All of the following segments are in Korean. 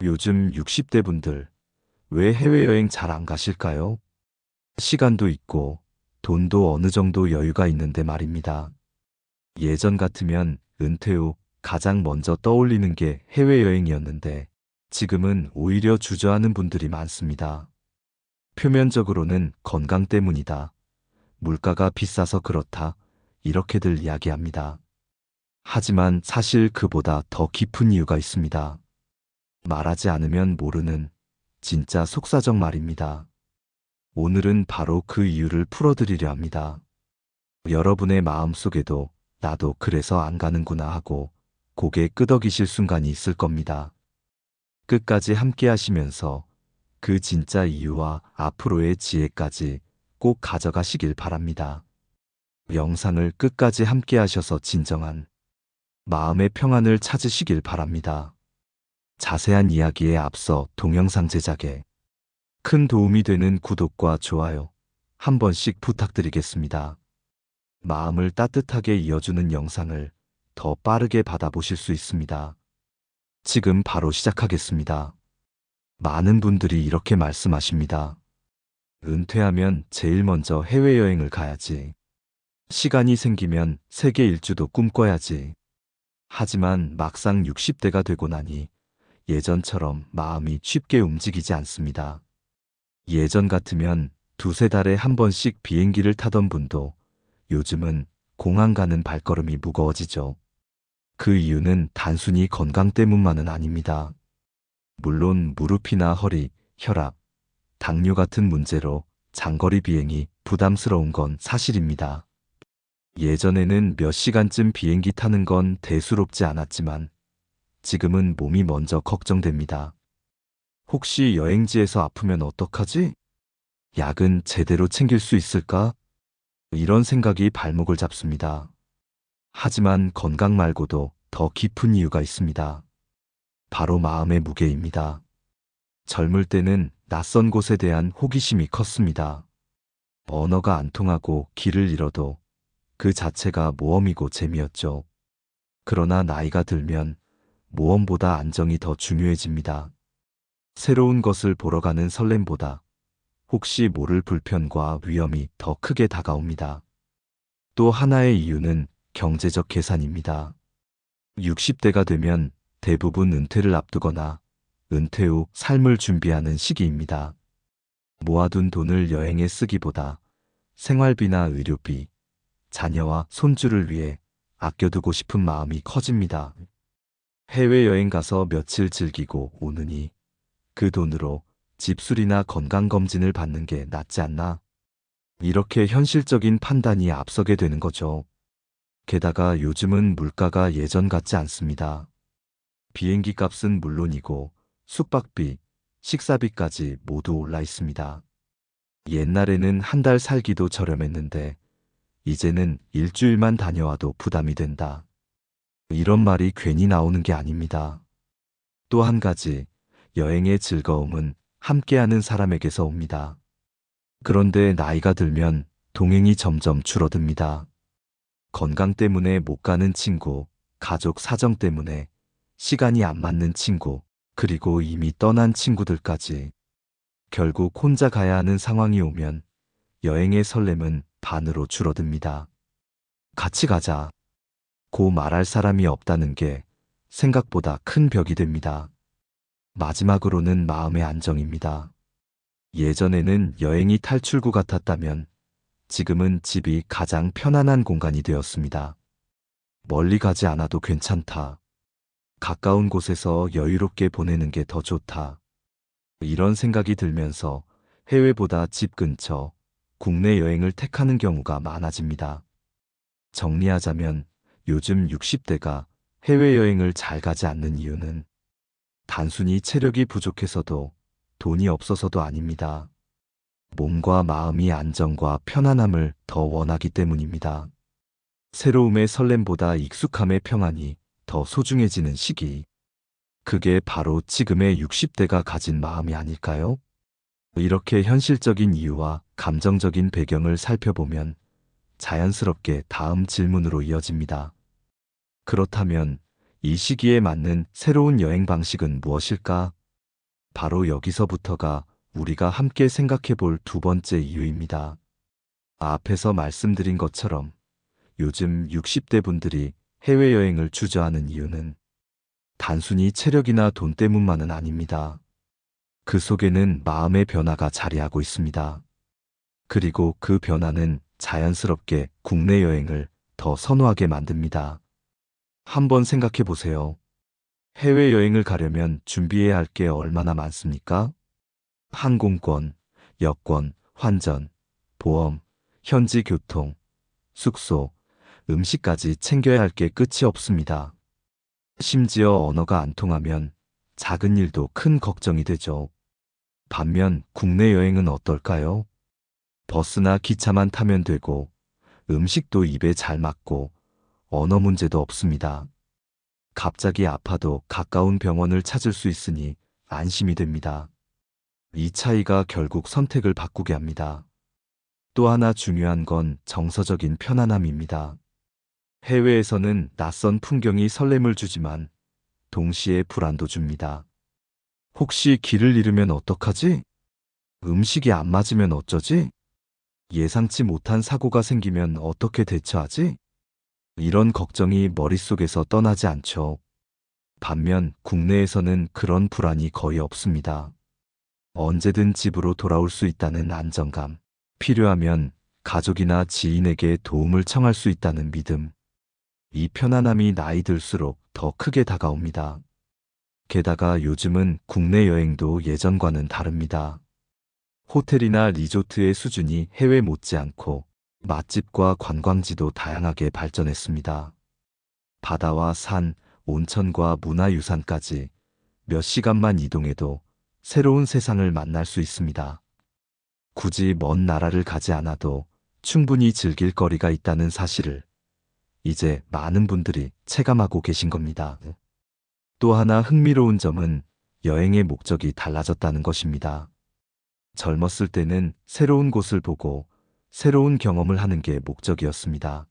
요즘 60대 분들 왜 해외여행 잘 안 가실까요? 시간도 있고 돈도 어느 정도 여유가 있는데 말입니다. 예전 같으면 은퇴 후 가장 먼저 떠올리는 게 해외여행이었는데 지금은 오히려 주저하는 분들이 많습니다. 표면적으로는 건강 때문이다. 물가가 비싸서 그렇다. 이렇게들 이야기합니다. 하지만 사실 그보다 더 깊은 이유가 있습니다. 말하지 않으면 모르는 진짜 속사정 말입니다. 오늘은 바로 그 이유를 풀어드리려 합니다. 여러분의 마음속에도 나도 그래서 안 가는구나 하고 고개 끄덕이실 순간이 있을 겁니다. 끝까지 함께 하시면서 그 진짜 이유와 앞으로의 지혜까지 꼭 가져가시길 바랍니다. 영상을 끝까지 함께 하셔서 진정한 마음의 평안을 찾으시길 바랍니다. 자세한 이야기에 앞서 동영상 제작에 큰 도움이 되는 구독과 좋아요 한 번씩 부탁드리겠습니다. 마음을 따뜻하게 이어주는 영상을 더 빠르게 받아보실 수 있습니다. 지금 바로 시작하겠습니다. 많은 분들이 이렇게 말씀하십니다. 은퇴하면 제일 먼저 해외여행을 가야지. 시간이 생기면 세계 일주도 꿈꿔야지. 하지만 막상 60대가 되고 나니 예전처럼 마음이 쉽게 움직이지 않습니다. 예전 같으면 두세 달에 한 번씩 비행기를 타던 분도 요즘은 공항 가는 발걸음이 무거워지죠. 그 이유는 단순히 건강 때문만은 아닙니다. 물론 무릎이나 허리, 혈압, 당뇨 같은 문제로 장거리 비행이 부담스러운 건 사실입니다. 예전에는 몇 시간쯤 비행기 타는 건 대수롭지 않았지만 지금은 몸이 먼저 걱정됩니다. 혹시 여행지에서 아프면 어떡하지? 약은 제대로 챙길 수 있을까? 이런 생각이 발목을 잡습니다. 하지만 건강 말고도 더 깊은 이유가 있습니다. 바로 마음의 무게입니다. 젊을 때는 낯선 곳에 대한 호기심이 컸습니다. 언어가 안 통하고 길을 잃어도 그 자체가 모험이고 재미였죠. 그러나 나이가 들면 모험보다 안정이 더 중요해집니다. 새로운 것을 보러 가는 설렘보다 혹시 모를 불편과 위험이 더 크게 다가옵니다. 또 하나의 이유는 경제적 계산입니다. 60대가 되면 대부분 은퇴를 앞두거나 은퇴 후 삶을 준비하는 시기입니다. 모아둔 돈을 여행에 쓰기보다 생활비나 의료비, 자녀와 손주를 위해 아껴두고 싶은 마음이 커집니다. 해외여행 가서 며칠 즐기고 오느니 그 돈으로 집수리나 건강검진을 받는 게 낫지 않나? 이렇게 현실적인 판단이 앞서게 되는 거죠. 게다가 요즘은 물가가 예전 같지 않습니다. 비행기 값은 물론이고 숙박비, 식사비까지 모두 올라 있습니다. 옛날에는 한 달 살기도 저렴했는데 이제는 일주일만 다녀와도 부담이 된다. 이런 말이 괜히 나오는 게 아닙니다. 또 한 가지, 여행의 즐거움은 함께하는 사람에게서 옵니다. 그런데 나이가 들면 동행이 점점 줄어듭니다. 건강 때문에 못 가는 친구, 가족 사정 때문에 시간이 안 맞는 친구, 그리고 이미 떠난 친구들까지. 결국 혼자 가야 하는 상황이 오면 여행의 설렘은 반으로 줄어듭니다. 같이 가자. 고 말할 사람이 없다는 게 생각보다 큰 벽이 됩니다. 마지막으로는 마음의 안정입니다. 예전에는 여행이 탈출구 같았다면 지금은 집이 가장 편안한 공간이 되었습니다. 멀리 가지 않아도 괜찮다. 가까운 곳에서 여유롭게 보내는 게 더 좋다. 이런 생각이 들면서 해외보다 집 근처, 국내 여행을 택하는 경우가 많아집니다. 정리하자면 요즘 60대가 해외여행을 잘 가지 않는 이유는 단순히 체력이 부족해서도 돈이 없어서도 아닙니다. 몸과 마음이 안정과 편안함을 더 원하기 때문입니다. 새로움의 설렘보다 익숙함의 평안이 더 소중해지는 시기. 그게 바로 지금의 60대가 가진 마음이 아닐까요? 이렇게 현실적인 이유와 감정적인 배경을 살펴보면 자연스럽게 다음 질문으로 이어집니다. 그렇다면 이 시기에 맞는 새로운 여행 방식은 무엇일까? 바로 여기서부터가 우리가 함께 생각해 볼 두 번째 이유입니다. 앞에서 말씀드린 것처럼 요즘 60대 분들이 해외여행을 주저하는 이유는 단순히 체력이나 돈 때문만은 아닙니다. 그 속에는 마음의 변화가 자리하고 있습니다. 그리고 그 변화는 자연스럽게 국내 여행을 더 선호하게 만듭니다. 한번 생각해 보세요. 해외여행을 가려면 준비해야 할 게 얼마나 많습니까? 항공권, 여권, 환전, 보험, 현지 교통, 숙소, 음식까지 챙겨야 할 게 끝이 없습니다. 심지어 언어가 안 통하면 작은 일도 큰 걱정이 되죠. 반면 국내 여행은 어떨까요? 버스나 기차만 타면 되고 음식도 입에 잘 맞고 언어 문제도 없습니다. 갑자기 아파도 가까운 병원을 찾을 수 있으니 안심이 됩니다. 이 차이가 결국 선택을 바꾸게 합니다. 또 하나 중요한 건 정서적인 편안함입니다. 해외에서는 낯선 풍경이 설렘을 주지만 동시에 불안도 줍니다. 혹시 길을 잃으면 어떡하지? 음식이 안 맞으면 어쩌지? 예상치 못한 사고가 생기면 어떻게 대처하지? 이런 걱정이 머릿속에서 떠나지 않죠. 반면 국내에서는 그런 불안이 거의 없습니다. 언제든 집으로 돌아올 수 있다는 안정감, 필요하면 가족이나 지인에게 도움을 청할 수 있다는 믿음, 이 편안함이 나이 들수록 더 크게 다가옵니다. 게다가 요즘은 국내 여행도 예전과는 다릅니다. 호텔이나 리조트의 수준이 해외 못지않고 맛집과 관광지도 다양하게 발전했습니다. 바다와 산, 온천과 문화유산까지 몇 시간만 이동해도 새로운 세상을 만날 수 있습니다. 굳이 먼 나라를 가지 않아도 충분히 즐길 거리가 있다는 사실을 이제 많은 분들이 체감하고 계신 겁니다. 또 하나 흥미로운 점은 여행의 목적이 달라졌다는 것입니다. 젊었을 때는 새로운 곳을 보고 새로운 경험을 하는 게 목적이었습니다.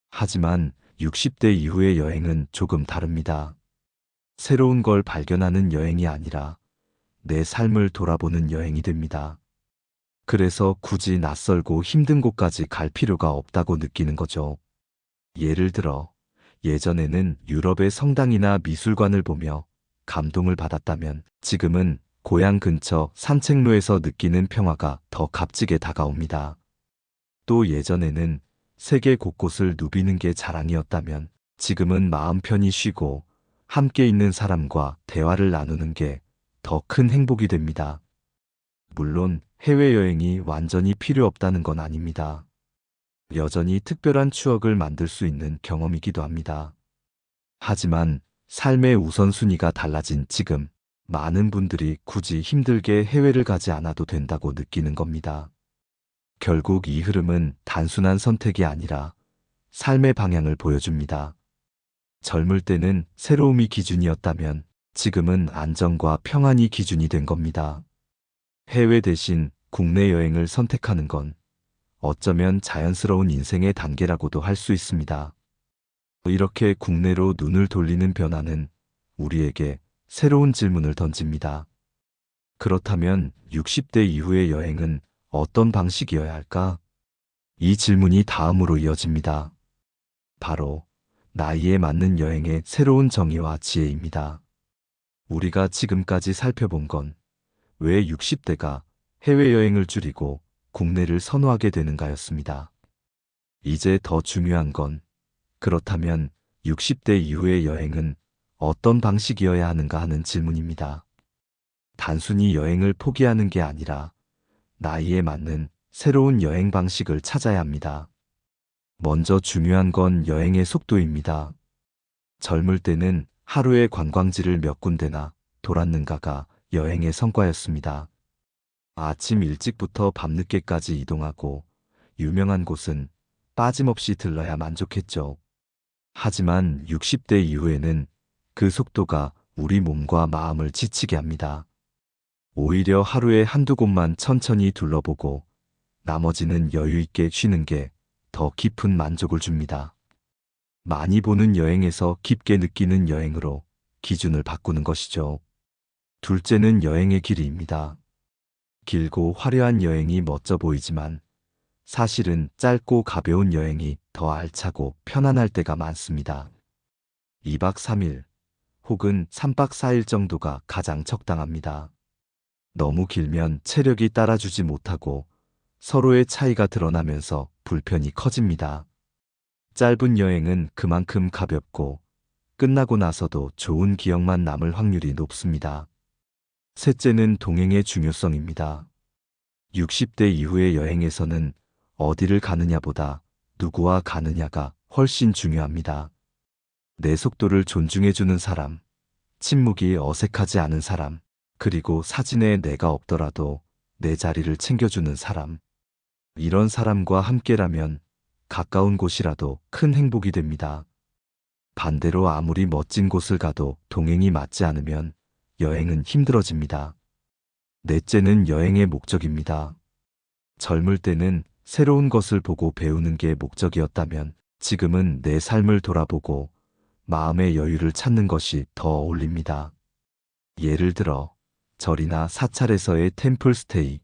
하지만 60대 이후의 여행은 조금 다릅니다. 새로운 걸 발견하는 여행이 아니라 내 삶을 돌아보는 여행이 됩니다. 그래서 굳이 낯설고 힘든 곳까지 갈 필요가 없다고 느끼는 거죠. 예를 들어 예전에는 유럽의 성당이나 미술관을 보며 감동을 받았다면 지금은 고향 근처 산책로에서 느끼는 평화가 더 값지게 다가옵니다. 또 예전에는 세계 곳곳을 누비는 게 자랑이었다면 지금은 마음 편히 쉬고 함께 있는 사람과 대화를 나누는 게 더 큰 행복이 됩니다. 물론 해외여행이 완전히 필요 없다는 건 아닙니다. 여전히 특별한 추억을 만들 수 있는 경험이기도 합니다. 하지만 삶의 우선순위가 달라진 지금, 많은 분들이 굳이 힘들게 해외를 가지 않아도 된다고 느끼는 겁니다. 결국 이 흐름은 단순한 선택이 아니라 삶의 방향을 보여줍니다. 젊을 때는 새로움이 기준이었다면 지금은 안정과 평안이 기준이 된 겁니다. 해외 대신 국내 여행을 선택하는 건 어쩌면 자연스러운 인생의 단계라고도 할 수 있습니다. 이렇게 국내로 눈을 돌리는 변화는 우리에게 새로운 질문을 던집니다. 그렇다면 60대 이후의 여행은 어떤 방식이어야 할까? 이 질문이 다음으로 이어집니다. 바로 나이에 맞는 여행의 새로운 정의와 지혜입니다. 우리가 지금까지 살펴본 건 왜 60대가 해외여행을 줄이고 국내를 선호하게 되는가였습니다. 이제 더 중요한 건 그렇다면 60대 이후의 여행은 어떤 방식이어야 하는가 하는 질문입니다. 단순히 여행을 포기하는 게 아니라 나이에 맞는 새로운 여행 방식을 찾아야 합니다. 먼저 중요한 건 여행의 속도입니다. 젊을 때는 하루에 관광지를 몇 군데나 돌았는가가 여행의 성과였습니다. 아침 일찍부터 밤늦게까지 이동하고 유명한 곳은 빠짐없이 들러야 만족했죠. 하지만 60대 이후에는 그 속도가 우리 몸과 마음을 지치게 합니다. 오히려 하루에 한두 곳만 천천히 둘러보고 나머지는 여유 있게 쉬는 게 더 깊은 만족을 줍니다. 많이 보는 여행에서 깊게 느끼는 여행으로 기준을 바꾸는 것이죠. 둘째는 여행의 길이입니다. 길고 화려한 여행이 멋져 보이지만 사실은 짧고 가벼운 여행이 더 알차고 편안할 때가 많습니다. 2박 3일 혹은 3박 4일 정도가 가장 적당합니다. 너무 길면 체력이 따라주지 못하고 서로의 차이가 드러나면서 불편이 커집니다. 짧은 여행은 그만큼 가볍고 끝나고 나서도 좋은 기억만 남을 확률이 높습니다. 셋째는 동행의 중요성입니다. 60대 이후의 여행에서는 어디를 가느냐보다 누구와 가느냐가 훨씬 중요합니다. 내 속도를 존중해주는 사람, 침묵이 어색하지 않은 사람, 그리고 사진에 내가 없더라도 내 자리를 챙겨주는 사람. 이런 사람과 함께라면 가까운 곳이라도 큰 행복이 됩니다. 반대로 아무리 멋진 곳을 가도 동행이 맞지 않으면 여행은 힘들어집니다. 넷째는 여행의 목적입니다. 젊을 때는 새로운 것을 보고 배우는 게 목적이었다면 지금은 내 삶을 돌아보고 마음의 여유를 찾는 것이 더 어울립니다. 예를 들어 절이나 사찰에서의 템플스테이,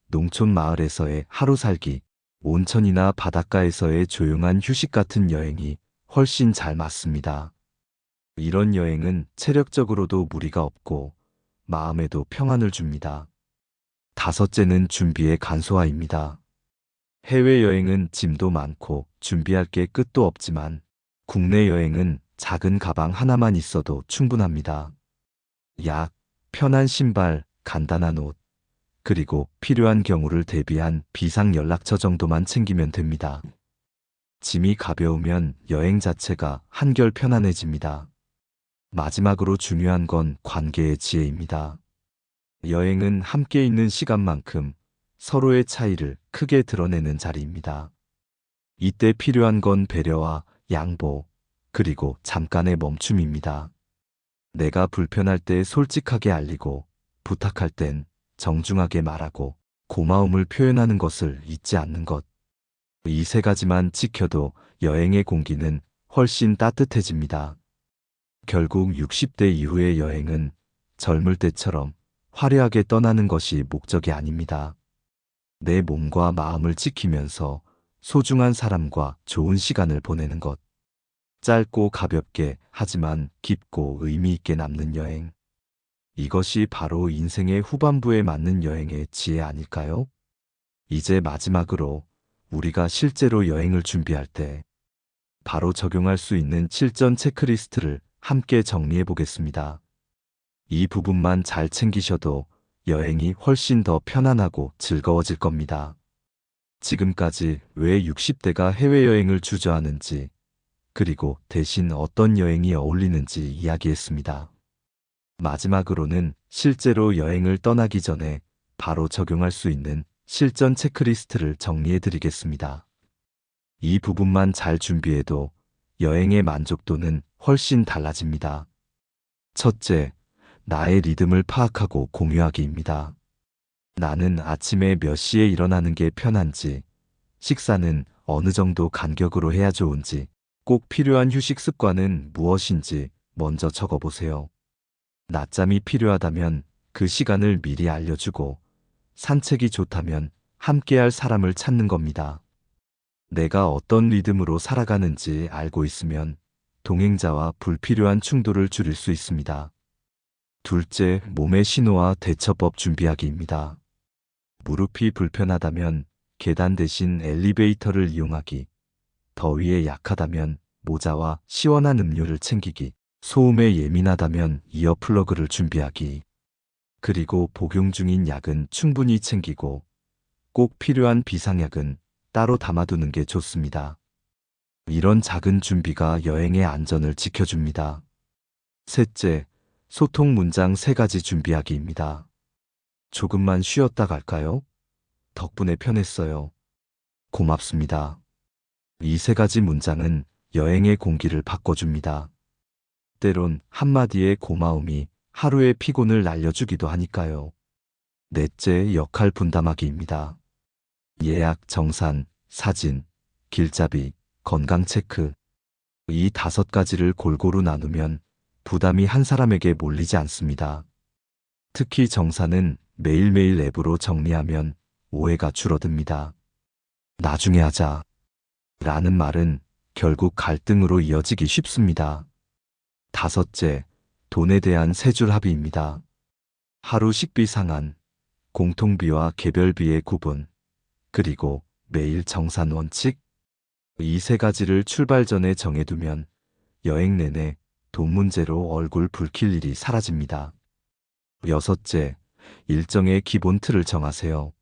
농촌 마을에서의 하루 살기, 온천이나 바닷가에서의 조용한 휴식 같은 여행이 훨씬 잘 맞습니다. 이런 여행은 체력적으로도 무리가 없고 마음에도 평안을 줍니다. 다섯째는 준비의 간소화입니다. 해외여행은 짐도 많고 준비할 게 끝도 없지만 국내 여행은 작은 가방 하나만 있어도 충분합니다. 약, 편한 신발, 간단한 옷, 그리고 필요한 경우를 대비한 비상 연락처 정도만 챙기면 됩니다. 짐이 가벼우면 여행 자체가 한결 편안해집니다. 마지막으로 중요한 건 관계의 지혜입니다. 여행은 함께 있는 시간만큼 서로의 차이를 크게 드러내는 자리입니다. 이때 필요한 건 배려와 양보, 그리고 잠깐의 멈춤입니다. 내가 불편할 때 솔직하게 알리고, 부탁할 땐 정중하게 말하고, 고마움을 표현하는 것을 잊지 않는 것. 이 세 가지만 지켜도 여행의 공기는 훨씬 따뜻해집니다. 결국 60대 이후의 여행은 젊을 때처럼 화려하게 떠나는 것이 목적이 아닙니다. 내 몸과 마음을 지키면서 소중한 사람과 좋은 시간을 보내는 것. 짧고 가볍게 하지만 깊고 의미 있게 남는 여행. 이것이 바로 인생의 후반부에 맞는 여행의 지혜 아닐까요? 이제 마지막으로 우리가 실제로 여행을 준비할 때 바로 적용할 수 있는 실전 체크리스트를 함께 정리해 보겠습니다. 이 부분만 잘 챙기셔도 여행이 훨씬 더 편안하고 즐거워질 겁니다. 지금까지 왜 60대가 해외여행을 주저하는지, 그리고 대신 어떤 여행이 어울리는지 이야기했습니다. 마지막으로는 실제로 여행을 떠나기 전에 바로 적용할 수 있는 실전 체크리스트를 정리해 드리겠습니다. 이 부분만 잘 준비해도 여행의 만족도는 훨씬 달라집니다. 첫째, 나의 리듬을 파악하고 공유하기입니다. 나는 아침에 몇 시에 일어나는 게 편한지, 식사는 어느 정도 간격으로 해야 좋은지, 꼭 필요한 휴식 습관은 무엇인지 먼저 적어보세요. 낮잠이 필요하다면 그 시간을 미리 알려주고, 산책이 좋다면 함께할 사람을 찾는 겁니다. 내가 어떤 리듬으로 살아가는지 알고 있으면 동행자와 불필요한 충돌을 줄일 수 있습니다. 둘째, 몸의 신호와 대처법 준비하기입니다. 무릎이 불편하다면 계단 대신 엘리베이터를 이용하기, 더위에 약하다면 모자와 시원한 음료를 챙기기, 소음에 예민하다면 이어플러그를 준비하기, 그리고 복용 중인 약은 충분히 챙기고 꼭 필요한 비상약은 따로 담아두는 게 좋습니다. 이런 작은 준비가 여행의 안전을 지켜줍니다. 셋째, 소통 문장 3가지 준비하기입니다. 조금만 쉬었다 갈까요? 덕분에 편했어요. 고맙습니다. 이 3가지 문장은 여행의 공기를 바꿔줍니다. 때론 한마디의 고마움이 하루의 피곤을 날려주기도 하니까요. 넷째, 역할 분담하기입니다. 예약, 정산, 사진, 길잡이, 건강 체크. 이 5가지를 골고루 나누면 부담이 한 사람에게 몰리지 않습니다. 특히 정사는 매일매일 앱으로 정리하면 오해가 줄어듭니다. 나중에 하자 라는 말은 결국 갈등으로 이어지기 쉽습니다. 다섯째, 돈에 대한 세 줄 합의입니다. 하루 식비 상한, 공통비와 개별비의 구분, 그리고 매일 정산 원칙. 이 세 가지를 출발 전에 정해두면 여행 내내 돈 문제로 얼굴 붉힐 일이 사라집니다. 여섯째, 일정의 기본 틀을 정하세요.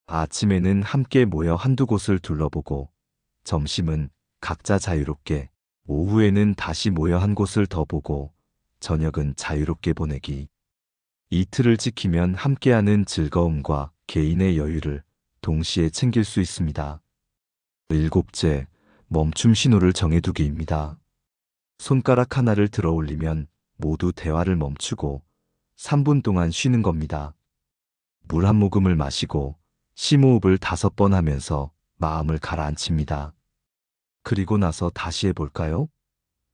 아침에는 함께 모여 한두 곳을 둘러보고, 점심은 각자 자유롭게, 오후에는 다시 모여 한 곳을 더 보고, 저녁은 자유롭게 보내기. 이 틀을 지키면 함께하는 즐거움과 개인의 여유를 동시에 챙길 수 있습니다. 일곱째, 멈춤 신호를 정해두기입니다. 손가락 하나를 들어 올리면 모두 대화를 멈추고 3분 동안 쉬는 겁니다. 물 한 모금을 마시고 심호흡을 5번 하면서 마음을 가라앉힙니다. 그리고 나서 다시 해볼까요?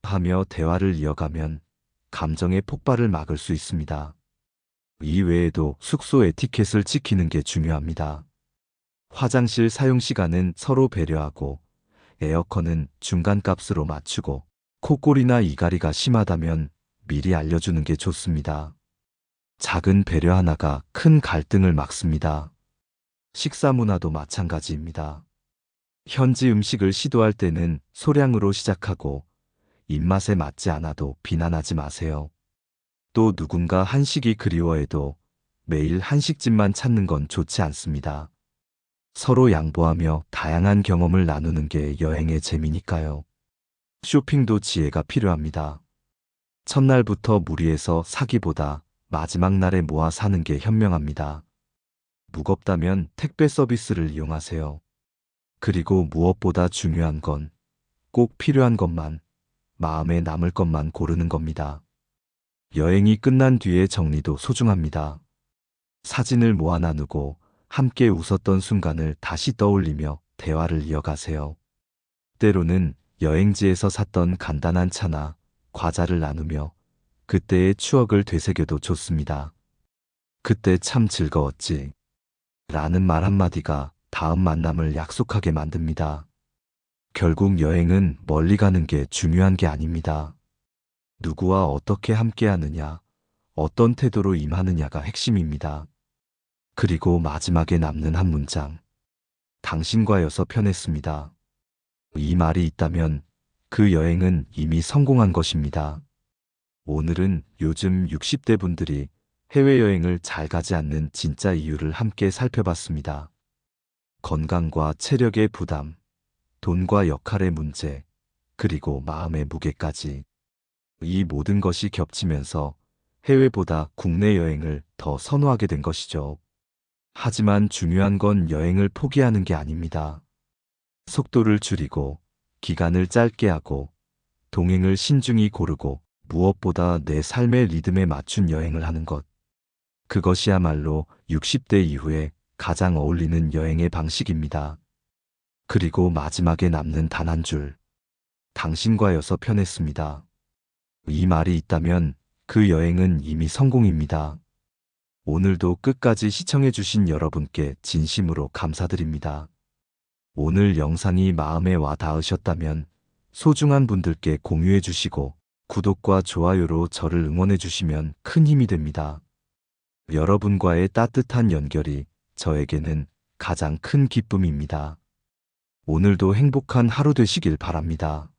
하며 대화를 이어가면 감정의 폭발을 막을 수 있습니다. 이 외에도 숙소 에티켓을 지키는 게 중요합니다. 화장실 사용 시간은 서로 배려하고, 에어컨은 중간값으로 맞추고, 코골이나 이갈이가 심하다면 미리 알려주는 게 좋습니다. 작은 배려 하나가 큰 갈등을 막습니다. 식사 문화도 마찬가지입니다. 현지 음식을 시도할 때는 소량으로 시작하고, 입맛에 맞지 않아도 비난하지 마세요. 또 누군가 한식이 그리워해도 매일 한식집만 찾는 건 좋지 않습니다. 서로 양보하며 다양한 경험을 나누는 게 여행의 재미니까요. 쇼핑도 지혜가 필요합니다. 첫날부터 무리해서 사기보다 마지막 날에 모아 사는 게 현명합니다. 무겁다면 택배 서비스를 이용하세요. 그리고 무엇보다 중요한 건 꼭 필요한 것만, 마음에 남을 것만 고르는 겁니다. 여행이 끝난 뒤의 정리도 소중합니다. 사진을 모아 나누고 함께 웃었던 순간을 다시 떠올리며 대화를 이어가세요. 때로는 여행지에서 샀던 간단한 차나 과자를 나누며 그때의 추억을 되새겨도 좋습니다. 그때 참 즐거웠지. 라는 말 한마디가 다음 만남을 약속하게 만듭니다. 결국 여행은 멀리 가는 게 중요한 게 아닙니다. 누구와 어떻게 함께하느냐, 어떤 태도로 임하느냐가 핵심입니다. 그리고 마지막에 남는 한 문장. 당신과여서 편했습니다. 이 말이 있다면 그 여행은 이미 성공한 것입니다. 오늘은 요즘 60대 분들이 해외여행을 잘 가지 않는 진짜 이유를 함께 살펴봤습니다. 건강과 체력의 부담, 돈과 역할의 문제, 그리고 마음의 무게까지. 이 모든 것이 겹치면서 해외보다 국내 여행을 더 선호하게 된 것이죠. 하지만 중요한 건 여행을 포기하는 게 아닙니다. 속도를 줄이고, 기간을 짧게 하고, 동행을 신중히 고르고, 무엇보다 내 삶의 리듬에 맞춘 여행을 하는 것. 그것이야말로 60대 이후에 가장 어울리는 여행의 방식입니다. 그리고 마지막에 남는 단 한 줄. 당신과여서 편했습니다. 이 말이 있다면 그 여행은 이미 성공입니다. 오늘도 끝까지 시청해주신 여러분께 진심으로 감사드립니다. 오늘 영상이 마음에 와 닿으셨다면 소중한 분들께 공유해주시고 구독과 좋아요로 저를 응원해주시면 큰 힘이 됩니다. 여러분과의 따뜻한 연결이 저에게는 가장 큰 기쁨입니다. 오늘도 행복한 하루 되시길 바랍니다.